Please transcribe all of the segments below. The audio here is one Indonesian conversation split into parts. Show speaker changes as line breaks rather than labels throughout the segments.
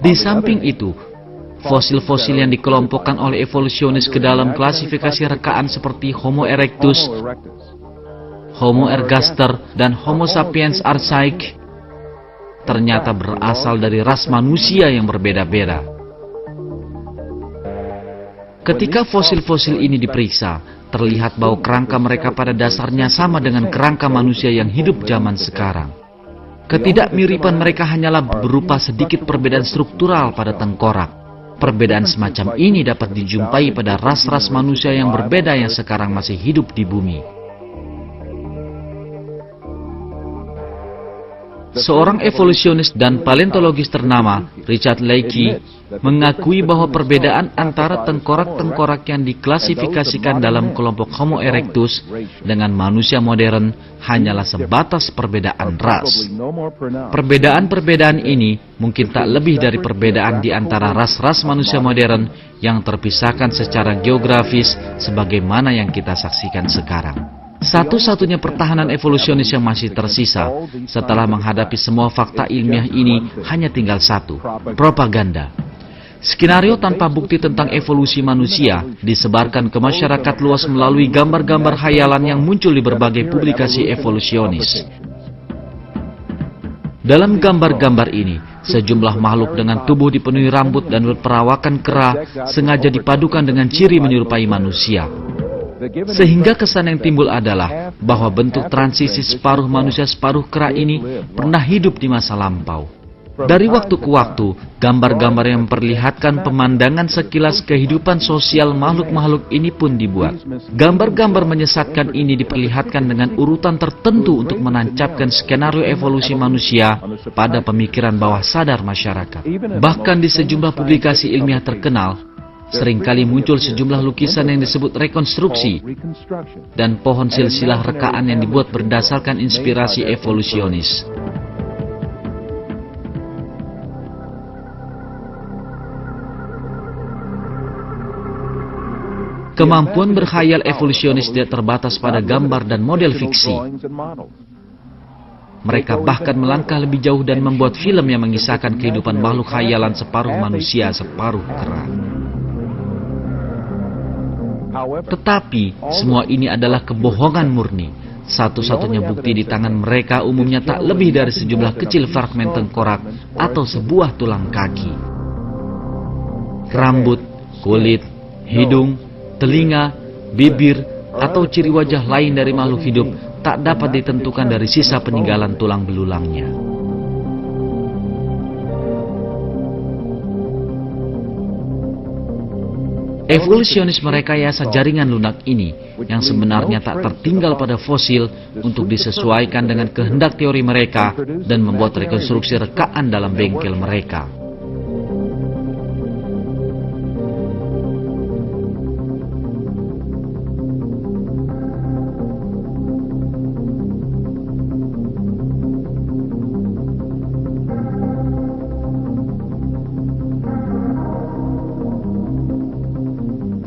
Di samping itu, fosil-fosil yang dikelompokkan oleh evolusionis ke dalam klasifikasi rekaan seperti Homo erectus, Homo ergaster, dan Homo sapiens archaic ternyata berasal dari ras manusia yang berbeda-beda. Ketika fosil-fosil ini diperiksa, terlihat bahwa kerangka mereka pada dasarnya sama dengan kerangka manusia yang hidup zaman sekarang. Ketidakmiripan mereka hanyalah berupa sedikit perbedaan struktural pada tengkorak. Perbedaan semacam ini dapat dijumpai pada ras-ras manusia yang berbeda yang sekarang masih hidup di bumi. Seorang evolusionis dan paleontologis ternama, Richard Leakey, mengakui bahwa perbedaan antara tengkorak-tengkorak yang diklasifikasikan dalam kelompok Homo erectus dengan manusia modern hanyalah sebatas perbedaan ras. Perbedaan-perbedaan ini mungkin tak lebih dari perbedaan di antara ras-ras manusia modern yang terpisahkan secara geografis sebagaimana yang kita saksikan sekarang. Satu-satunya pertahanan evolusionis yang masih tersisa setelah menghadapi semua fakta ilmiah ini hanya tinggal satu, propaganda. Skenario tanpa bukti tentang evolusi manusia disebarkan ke masyarakat luas melalui gambar-gambar khayalan yang muncul di berbagai publikasi evolusionis. Dalam gambar-gambar ini, sejumlah makhluk dengan tubuh dipenuhi rambut dan berperawakan kera sengaja dipadukan dengan ciri menyerupai manusia. Sehingga kesan yang timbul adalah bahwa bentuk transisi separuh manusia separuh kera ini pernah hidup di masa lampau. Dari waktu ke waktu, gambar-gambar yang memperlihatkan pemandangan sekilas kehidupan sosial makhluk-makhluk ini pun dibuat. Gambar-gambar menyesatkan ini diperlihatkan dengan urutan tertentu untuk menancapkan skenario evolusi manusia pada pemikiran bawah sadar masyarakat. Bahkan di sejumlah publikasi ilmiah terkenal, seringkali muncul sejumlah lukisan yang disebut rekonstruksi dan pohon silsilah rekaan yang dibuat berdasarkan inspirasi evolusionis. Kemampuan berkhayal evolusionis tidak terbatas pada gambar dan model fiksi. Mereka bahkan melangkah lebih jauh dan membuat film yang mengisahkan kehidupan makhluk khayalan separuh manusia, separuh kera. Tetapi, semua ini adalah kebohongan murni. Satu-satunya bukti di tangan mereka umumnya tak lebih dari sejumlah kecil fragmen tengkorak atau sebuah tulang kaki. Rambut, kulit, hidung, telinga, bibir, atau ciri wajah lain dari makhluk hidup tak dapat ditentukan dari sisa peninggalan tulang belulangnya. Evolusionis merekayasa jaringan lunak ini yang sebenarnya tak tertinggal pada fosil untuk disesuaikan dengan kehendak teori mereka dan membuat rekonstruksi rekaan dalam bengkel mereka.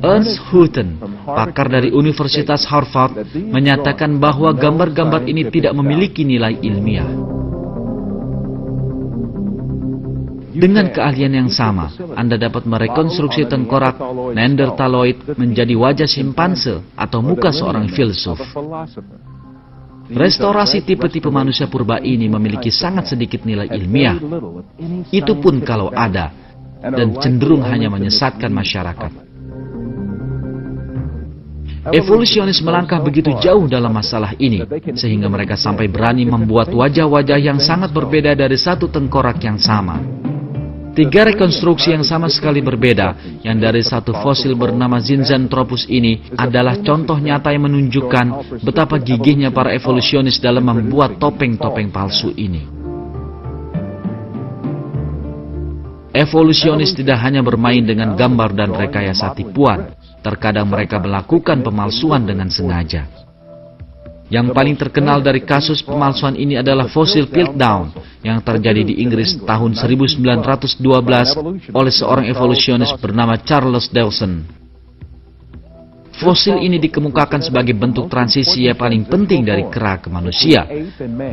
Ernst Houghton, pakar dari Universitas Harvard, menyatakan bahwa gambar-gambar ini tidak memiliki nilai ilmiah. Dengan keahlian yang sama, Anda dapat merekonstruksi tengkorak Neanderthaloid menjadi wajah simpanse atau muka seorang filsuf. Restorasi tipe-tipe manusia purba ini memiliki sangat sedikit nilai ilmiah. Itu pun kalau ada, dan cenderung hanya menyesatkan masyarakat. Evolusionis melangkah begitu jauh dalam masalah ini, sehingga mereka sampai berani membuat wajah-wajah yang sangat berbeda dari satu tengkorak yang sama. 3 rekonstruksi yang sama sekali berbeda, yang dari satu fosil bernama Zinjanthropus ini, adalah contoh nyata yang menunjukkan betapa gigihnya para evolusionis dalam membuat topeng-topeng palsu ini. Evolusionis tidak hanya bermain dengan gambar dan rekayasa tipuan. Terkadang mereka melakukan pemalsuan dengan sengaja. Yang paling terkenal dari kasus pemalsuan ini adalah fosil Piltdown yang terjadi di Inggris tahun 1912 oleh seorang evolusionis bernama Charles Dawson. Fosil ini dikemukakan sebagai bentuk transisi yang paling penting dari kera ke manusia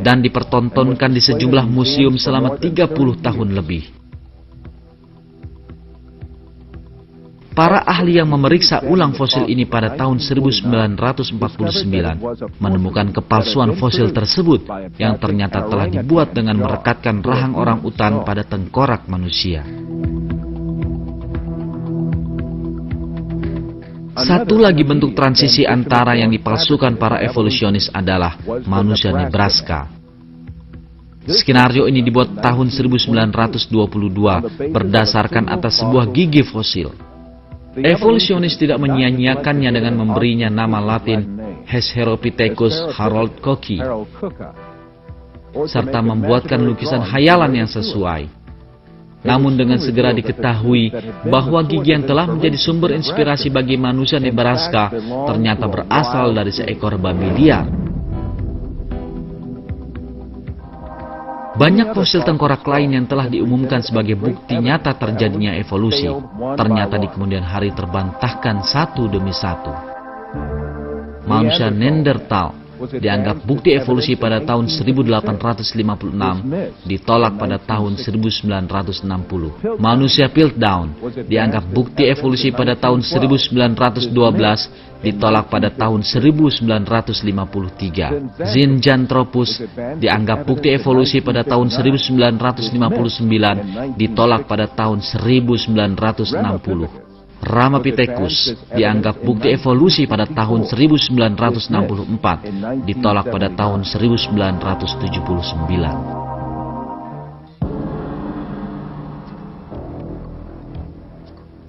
dan dipertontonkan di sejumlah museum selama 30 tahun lebih. Para ahli yang memeriksa ulang fosil ini pada tahun 1949 menemukan kepalsuan fosil tersebut yang ternyata telah dibuat dengan merekatkan rahang orang utan pada tengkorak manusia. Satu lagi bentuk transisi antara yang dipalsukan para evolusionis adalah manusia Nebraska. Skenario ini dibuat tahun 1922 berdasarkan atas sebuah gigi fosil. Evolusionis tidak menyia-nyiakannya dengan memberinya nama Latin Hesperopithecus Harold Cooke, serta membuatkan lukisan hayalan yang sesuai. Namun dengan segera diketahui bahwa gigi yang telah menjadi sumber inspirasi bagi manusia Nebraska ternyata berasal dari seekor babi liar. Banyak fosil tengkorak lain yang telah diumumkan sebagai bukti nyata terjadinya evolusi, ternyata di kemudian hari terbantahkan satu demi satu. Manusia Neanderthal dianggap bukti evolusi pada tahun 1856, ditolak pada tahun 1960. Manusia Piltdown dianggap bukti evolusi pada tahun 1912, ditolak pada tahun 1953. Zinjanthropus dianggap bukti evolusi pada tahun 1959, ditolak pada tahun 1960. Ramapithecus dianggap bukti evolusi pada tahun 1964, ditolak pada tahun 1979.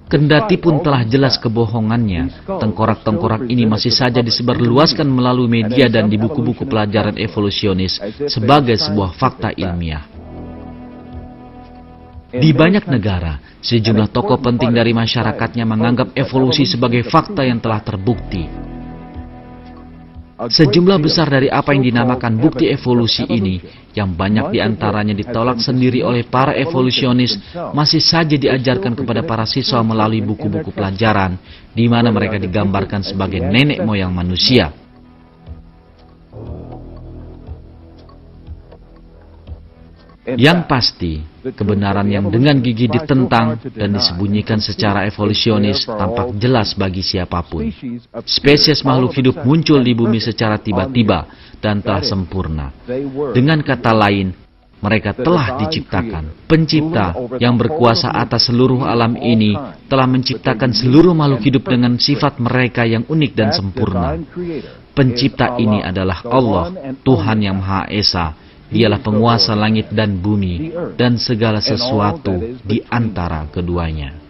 Kendati pun telah jelas kebohongannya, tengkorak-tengkorak ini masih saja disebarluaskan melalui media dan di buku-buku pelajaran evolusionis sebagai sebuah fakta ilmiah. Di banyak negara, sejumlah tokoh penting dari masyarakatnya menganggap evolusi sebagai fakta yang telah terbukti. Sejumlah besar dari apa yang dinamakan bukti evolusi ini, yang banyak diantaranya ditolak sendiri oleh para evolusionis, masih saja diajarkan kepada para siswa melalui buku-buku pelajaran, di mana mereka digambarkan sebagai nenek moyang manusia. Yang pasti, kebenaran yang dengan gigi ditentang dan disembunyikan secara evolusionis tampak jelas bagi siapapun. Spesies makhluk hidup muncul di bumi secara tiba-tiba dan telah sempurna. Dengan kata lain, mereka telah diciptakan. Pencipta yang berkuasa atas seluruh alam ini telah menciptakan seluruh makhluk hidup dengan sifat mereka yang unik dan sempurna. Pencipta ini adalah Allah, Tuhan yang Maha Esa. Dialah penguasa langit dan bumi dan segala sesuatu di antara keduanya.